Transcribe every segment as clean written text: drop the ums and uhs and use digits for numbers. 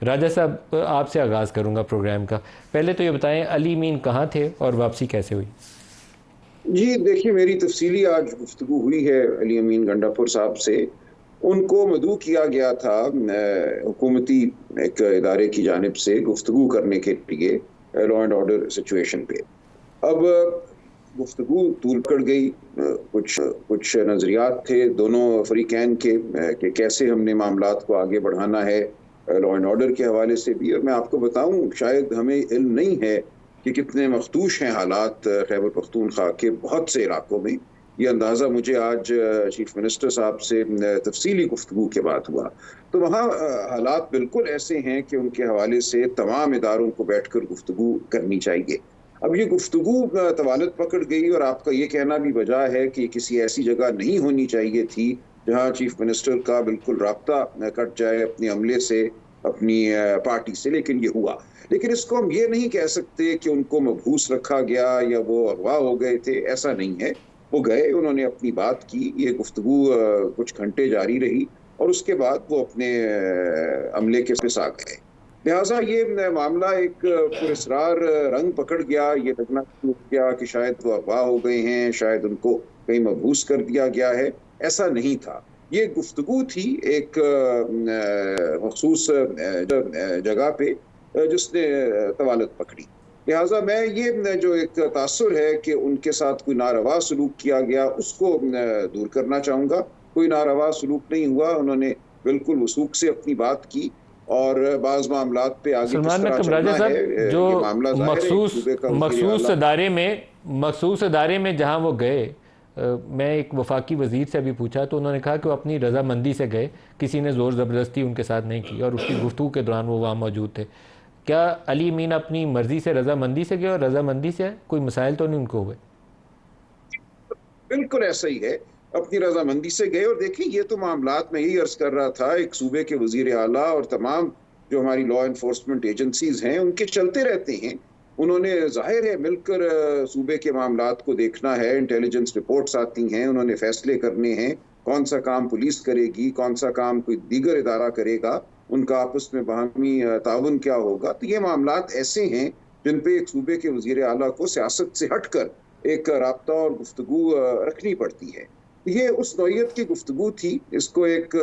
राजा साहब, आपसे आगाज़ करूँगा प्रोग्राम का। पहले तो ये बताएं, अली मीन कहाँ थे और वापसी कैसे हुई? जी देखिए, मेरी तफसीली आज गुफ्तगू हुई है अली अमीन गंडापुर साहब से। उनको मदऊ किया गया था हुकूमती एक इदारे की जानिब से गुफ्तगू करने के लिए लॉ एंड ऑर्डर सिचुएशन पे। अब गुफ्तगू तूल पकड़ गई। कुछ कुछ नज़रियात थे दोनों फरीकैन के कि कैसे हमने मामलात को आगे बढ़ाना है लॉ एंड ऑर्डर के हवाले से भी। और मैं आपको बताऊं, शायद हमें इल्म नहीं है कि कितने मखदूश हैं हालात खैबर पख्तूनख्वा के बहुत से इलाकों में। ये अंदाज़ा मुझे आज चीफ मिनिस्टर साहब से तफसीली गुफ्तगू के बाद हुआ। तो वहाँ हालात बिल्कुल ऐसे हैं कि उनके हवाले से तमाम इदारों को बैठकर गुफ्तगू करनी चाहिए। अब ये गुफ्तगू तवालत पकड़ गई और आपका ये कहना भी वजह है कि किसी ऐसी जगह नहीं होनी चाहिए थी जहाँ चीफ मिनिस्टर का बिल्कुल राब्ता कट जाए अपने अमले से, अपनी पार्टी से, लेकिन ये हुआ। लेकिन इसको हम ये नहीं कह सकते कि उनको मबहूस रखा गया या वो अगवा हो गए थे, ऐसा नहीं है। वो गए, उन्होंने अपनी बात की, ये गुफ्तगू कुछ घंटे जारी रही और उसके बाद वो अपने अमले के साथ आ गए। लिहाजा ये मामला एक पुरस्रार रंग पकड़ गया। ये लगना शुरू हो गया कि शायद वो अगवा हो गए हैं, शायद उनको कहीं मबहूस कर दिया गया है। ऐसा नहीं था। ये गुफ्तगू थी एक मखसूस जगह पे जिसने तवालत पकड़ी। लिहाजा मैं ये जो एक तासुर है कि उनके साथ कोई नारवा सलूक किया गया, उसको दूर करना चाहूँगा। कोई नारवा सलूक नहीं हुआ। उन्होंने बिल्कुल वसूख से अपनी बात की और बाज़ मामलात पे आगे किस सलमान तरह नकम, राजा चलना साहब, है जो ये मामला ज़ाहिर है सूबे का वज़ीर आला। मखसूस अदारे में जहाँ वो गए, मैं एक वफाकी वज़ीर से अभी पूछा तो उन्होंने कहा कि वो अपनी रजामंदी से गए, किसी ने ज़ोर ज़बरदस्ती उनके साथ नहीं की और उसकी गुफ्तगू के दौरान वो वहाँ मौजूद थे। क्या अली मीन अपनी मर्ज़ी से रजामंदी से गए और रजामंदी से कोई मसाइल तो नहीं उनको हुए? बिल्कुल ऐसा ही है, अपनी रजामंदी से गए। और देखिए, ये तो मामलात में यही अर्ज कर रहा था, एक सूबे के वजीर आला और तमाम जो हमारी लॉ एनफोर्समेंट एजेंसीज हैं उनके चलते रहते हैं। उन्होंने जाहिर है मिलकर सूबे के मामलात को देखना है। इंटेलिजेंस रिपोर्ट्स आती हैं, उन्होंने फैसले करने हैं कौन सा काम पुलिस करेगी, कौन सा काम कोई दीगर इदारा करेगा, उनका आपस में बाहमी ताउन क्या होगा। तो ये मामलात ऐसे हैं जिन पे एक सूबे के वजीर आला को सियासत से हटकर एक राब्ता और गुफ्तगू रखनी पड़ती है। ये उस नौइयत की गुफ्तगू थी। इसको एक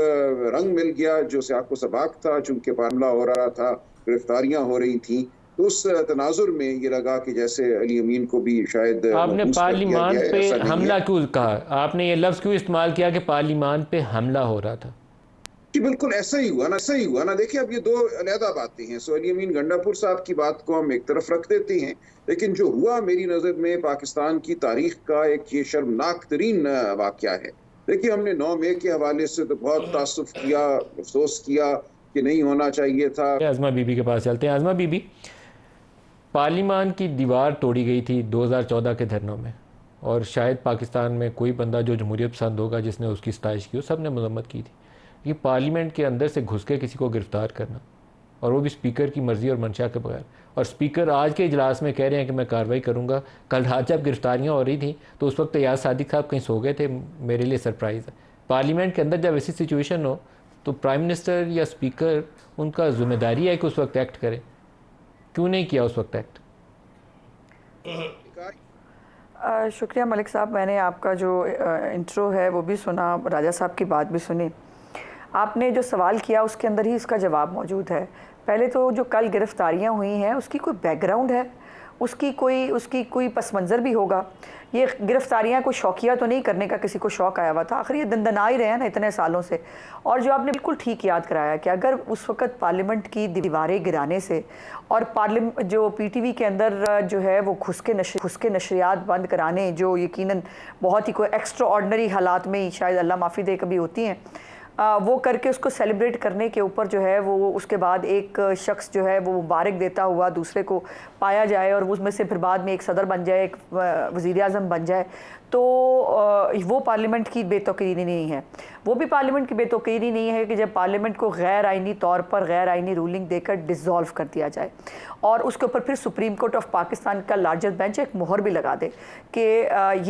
रंग मिल गया जो सियाको सबाक था, चूंकि मामला हो रहा था, गिरफ्तारियां हो रही थी। तो उस तनाजुर में ये लगा कि जैसे अली अमीन को भी शायद आपने मबूस कर दिया पार्लिमान गया है। पे ऐसा नहीं है हमला क्यों कहा? आपने ये लफ्ज़ क्यों इस्तेमाल किया कि पार्लिमान पे हमला हो रहा था? कि बिल्कुल ऐसा ही हुआ ना, सही हुआ ना। देखिए, अब ये दो अलहदा बातें हैं। सो अली अमीन गंडापुर साहब की बात को हम एक तरफ रख देते हैं, लेकिन जो हुआ मेरी नज़र में पाकिस्तान की तारीख का एक ये शर्मनाक तरीन वाक़या है। देखिए, हमने 9 मई के हवाले से तो बहुत तासुफ किया, अफसोस किया कि नहीं होना चाहिए था। आज़मा बीबी के पास चलते हैं। आज़मा बीबी, पार्लिमान की दीवार तोड़ी गई थी 2014 के धरनों में, और शायद पाकिस्तान में कोई बंदा जो जमहूरियत पसंद होगा जिसने उसकी सताइश की हो, सब ने मजम्मत की थी। ये पार्लियामेंट के अंदर से घुस के किसी को गिरफ़्तार करना, और वो भी स्पीकर की मर्ज़ी और मंशा के बगैर। और स्पीकर आज के इजलास में कह रहे हैं कि मैं कार्रवाई करूँगा। कल रात जब गिरफ्तारियाँ हो रही थी तो उस वक्त याद सादिक साहब कहीं सो गए थे, मेरे लिए सरप्राइज़ है। पार्लियामेंट के अंदर जब ऐसी सिचुएशन हो तो प्राइम मिनिस्टर या स्पीकर, उनका ज़िम्मेदारी है कि उस वक्त एक्ट करें। क्यों नहीं किया उस वक्त एक्ट? शुक्रिया मलिक साहब, मैंने आपका जो इंट्रो है वो भी सुना, राजा साहब की बात भी सुनी। आपने जो सवाल किया उसके अंदर ही इसका जवाब मौजूद है। पहले तो जो कल गिरफ्तारियां हुई हैं उसकी कोई बैकग्राउंड है, उसकी कोई पस मंज़र भी होगा। ये गिरफ्तारियां कोई शौकिया तो नहीं करने का किसी को शौक़ आया हुआ था, आखिर ये दंदना ही रहे हैं ना इतने सालों से। और जो आपने बिल्कुल ठीक याद कराया कि अगर उस वक़्त पार्लियामेंट की दीवारें गिराने से और जो पीटीवी के अंदर जो है वो घुस के नशरियात बंद कराने, जो यकीनन बहुत ही कोई एक्स्ट्रा ऑर्डनरी हालात में ही शायद अल्लाह माफ़ी दे कभी होती हैं, वो करके उसको सेलिब्रेट करने के ऊपर जो है वो उसके बाद एक शख्स जो है वो मुबारक देता हुआ दूसरे को पाया जाए और उसमें से फिर बाद में एक सदर बन जाए, एक वज़ीर आज़म बन जाए, तो वो पार्लियामेंट की बेतौकीरी नहीं है। वो भी पार्लियामेंट की बेतौकीरी नहीं है कि जब पार्लियामेंट को गैर आइनी तौर पर गैर आइनी रूलिंग देकर डिसॉल्व कर दिया जाए और उसके ऊपर फिर सुप्रीम कोर्ट ऑफ पाकिस्तान का लार्जर बेंच एक मोहर भी लगा दे कि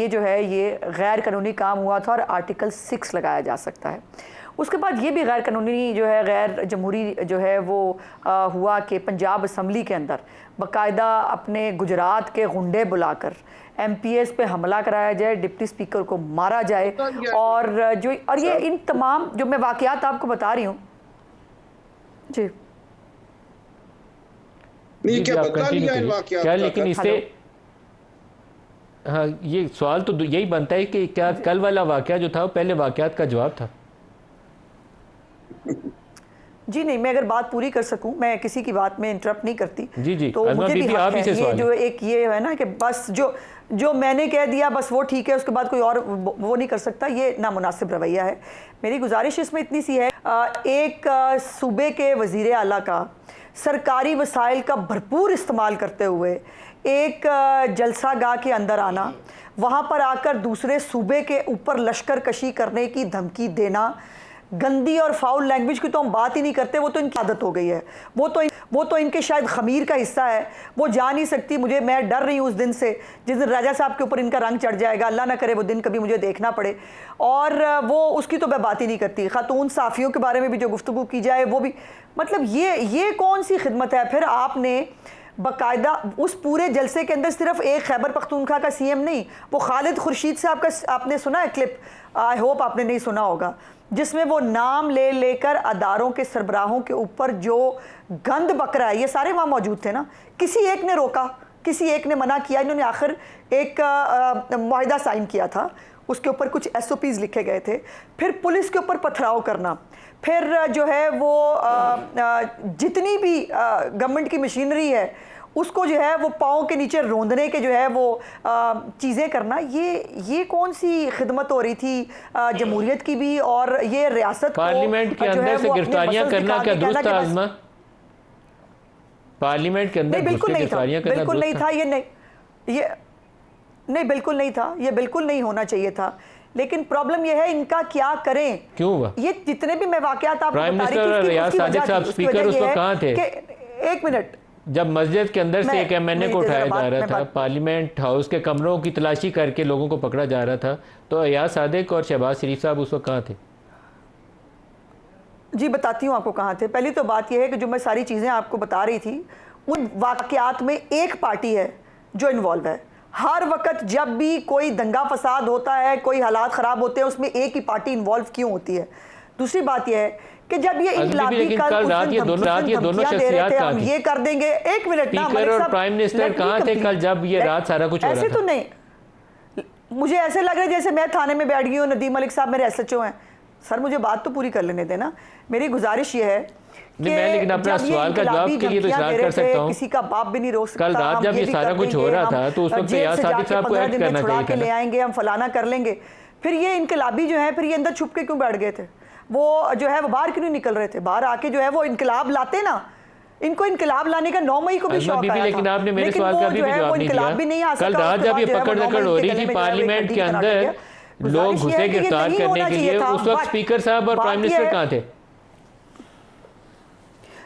ये जो है ये गैर कानूनी काम हुआ था और आर्टिकल 6 लगाया जा सकता है। उसके बाद ये भी गैर कानूनी जो है, गैर जमहूरी जो है वो हुआ कि पंजाब असम्बली के अंदर बाकायदा अपने गुजरात के गुंडे बुलाकर MPs पे हमला कराया जाए, डिप्टी स्पीकर को मारा जाए, और ये इन तमाम जो मैं वाकयात आपको बता रही हूँ। जी नहीं, क्या बदला लिया इन वाकयात क्या, का? लेकिन इससे हाँ, ये सवाल तो यही बनता है कि क्या कल वाला वाकया जो था वो पहले वाकयात का जवाब था? जी नहीं, मैं अगर बात पूरी कर सकूं, मैं किसी की बात में इंटरप्ट नहीं करती। जी जी, तो मुझे भी हक है, ये जो एक ये है ना कि बस जो मैंने कह दिया बस वो ठीक है, उसके बाद कोई और वो नहीं कर सकता, ये नामुनासिब रवैया है। मेरी गुजारिश इसमें इतनी सी है, एक सूबे के वज़ीर आला का सरकारी वसाइल का भरपूर इस्तेमाल करते हुए एक जलसा गाह के अंदर आना, वहाँ पर आकर दूसरे सूबे के ऊपर लश्कर कशी करने की धमकी देना, गंदी और फाउल लैंग्वेज की तो हम बात ही नहीं करते, वो तो इनकी आदत हो गई है, वो तो इनके शायद खमीर का हिस्सा है, वो जा नहीं सकती। मैं डर रही हूँ उस दिन से जिस दिन राजा साहब के ऊपर इनका रंग चढ़ जाएगा, अल्लाह ना करे वो दिन कभी मुझे देखना पड़े। और वो उसकी तो मैं बात ही नहीं करती। खातून साफ़ियों के बारे में भी जो गुफ्तगू की जाए वो भी, मतलब ये कौन सी खिदमत है? फिर आपने बाकायदा उस पूरे जलसे के अंदर सिर्फ एक खैबर पख्तूनख्वा का CM नहीं, वो खालिद खुर्शीद साहब का आपने सुना है क्लिप? आई होप आपने नहीं सुना होगा, जिसमें वो नाम ले लेकर अदारों के सरबराहों के ऊपर जो गंद बक रहा है। ये सारे वहाँ मौजूद थे ना, किसी एक ने रोका, किसी एक ने मना किया, इन्होंने आखिर एक मुआहिदा साइन किया था, उसके ऊपर कुछ SOPs लिखे गए थे। फिर पुलिस के ऊपर पथराव करना, फिर जो है वो जितनी भी गवर्नमेंट की मशीनरी है उसको जो है वो पाँव के नीचे रोंदने के जो है वो चीज़ें करना, ये कौन सी खिदमत हो रही थी जमहूरियत की भी, और ये रियासत पार्लियामेंट के अंदर से गिरफ्तारियां करना क्या दुरुस्त था आज़मा? पार्लियामेंट के अंदर बिल्कुल नहीं था, बिल्कुल नहीं था, ये नहीं बिल्कुल नहीं था, ये बिल्कुल नहीं होना चाहिए था। लेकिन प्रॉब्लम ये है इनका क्या करें, क्यों हुआ? ये जितने भी मैं वाकयात आपको प्राइम मिनिस्टर रियाज सादिक साहब स्पीकर उस वक्त कहाँ थे? एक मिनट, जब मस्जिद के अंदर से एक MNA को उठाया जा रहा था, पार्लियामेंट हाउस के कमरों की तलाशी करके लोगों को पकड़ा जा रहा था, तो रियाज सादिक और शहबाज शरीफ साहब उस वक्त कहाँ थे? जी बताती हूँ आपको कहाँ थे। पहली तो बात यह है कि जो मैं सारी चीज़ें आपको बता रही थी, उन वाकयात में एक पार्टी है जो इन्वॉल्व है। हर वक्त जब भी कोई दंगा फसाद होता है, कोई हालात ख़राब होते हैं, उसमें एक ही पार्टी इन्वॉल्व क्यों होती है? दूसरी बात यह है कि जब ये इनकलाबी कल रात ये दोनों शख्सियत हम ये कर देंगे, एक मिनट ना, स्पीकर और प्राइम मिनिस्टर कहाँ थे कल जब ये रात सारा कुछ हो रहा था? ऐसे तो नहीं, मुझे ऐसे लग रहा है जैसे मैं थाने में बैठ गई हूँ, नदीम मलिक साहब मेरे SHO हैं। सर मुझे बात तो पूरी कर लेने देना। मेरी गुजारिश ये है कि मैं लेकिन अपना सवाल का जवाब के लिए तो इशरार कर सकता हूँ, किसी का बाप भी नहीं रोक सकता। कल रात जब ये सारा कुछ हो रहा था तो उस वक्त रियाज सादिक साहब को एक्ट करना चाहिए था, ले आएंगे हम फलाना कर लेंगे। फिर ये इनकलाबी जो है, फिर ये अंदर छुप के क्यों बैठ गए थे? वो जो है वो बाहर क्यों नहीं निकल रहे थे? बाहर आके जो है वो इनकलाब लाते ना, इनको इनकलाब लाने का 9 मई को भी शौक आया था। लेकिन आपने मेरे सवाल का भी जवाब नहीं दिया। कल रात जब ये पकड़ दकड़ हो रही थी पार्लियामेंट के अंदर, लोग घुसे गिरफ्तार करने के लिए, उस वक्त स्पीकर साहब और प्राइम मिनिस्टर कहाँ थे?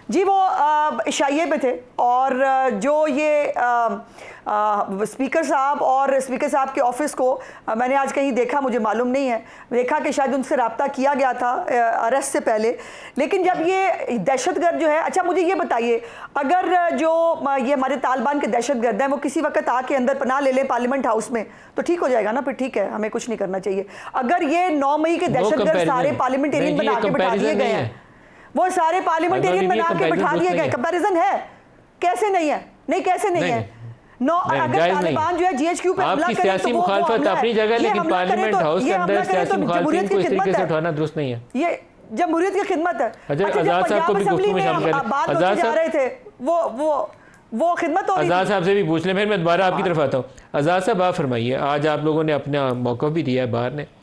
जी वो इशाइये पे थे, और जो ये स्पीकर साहब और स्पीकर साहब के ऑफिस को मैंने आज कहीं देखा, मुझे मालूम नहीं है, देखा कि शायद उनसे रब्ता किया गया था अरेस्ट से पहले। लेकिन जब ये दहशतगर्द जो है, अच्छा मुझे ये बताइए, अगर जो ये हमारे तालिबान के दहशतगर्द हैं वो किसी वक्त आके अंदर पनाह ले लें पार्लियामेंट हाउस में तो ठीक हो जाएगा ना? फिर ठीक है, हमें कुछ नहीं करना चाहिए। अगर ये 9 मई के दहशतगर्द सारे पार्लियामेंटेरियन बना के बिठा दिए गए हैं, वो सारे पार्लियामेंटेरियन बना के बिठा दिए गए, कंपैरिजन है? कैसे नहीं है? नहीं कैसे नहीं है? अगर तालिबान जो है GHQ पे हमला करे सियासी मुखालफत अपनी जगह, लेकिन पार्लियामेंट हाउस के अंदर सियासी मुखालफिन को इस तरीके से उठाना दुरुस्त नहीं है। ये जमहूरियत की खिदमत है। आजाद साहब को भी गुफ्तगू में शामिल करें। आजाद साहब रहे थे, वो खिदमत हो रही थी। आजाद साहब से भी पूछ लें, फिर मैं दोबारा आपकी तरफ आता हूँ। आजाद साहब आप फरमाइए, आज आप लोगों ने अपना मौक़िफ़ भी दिया है बाहर ने,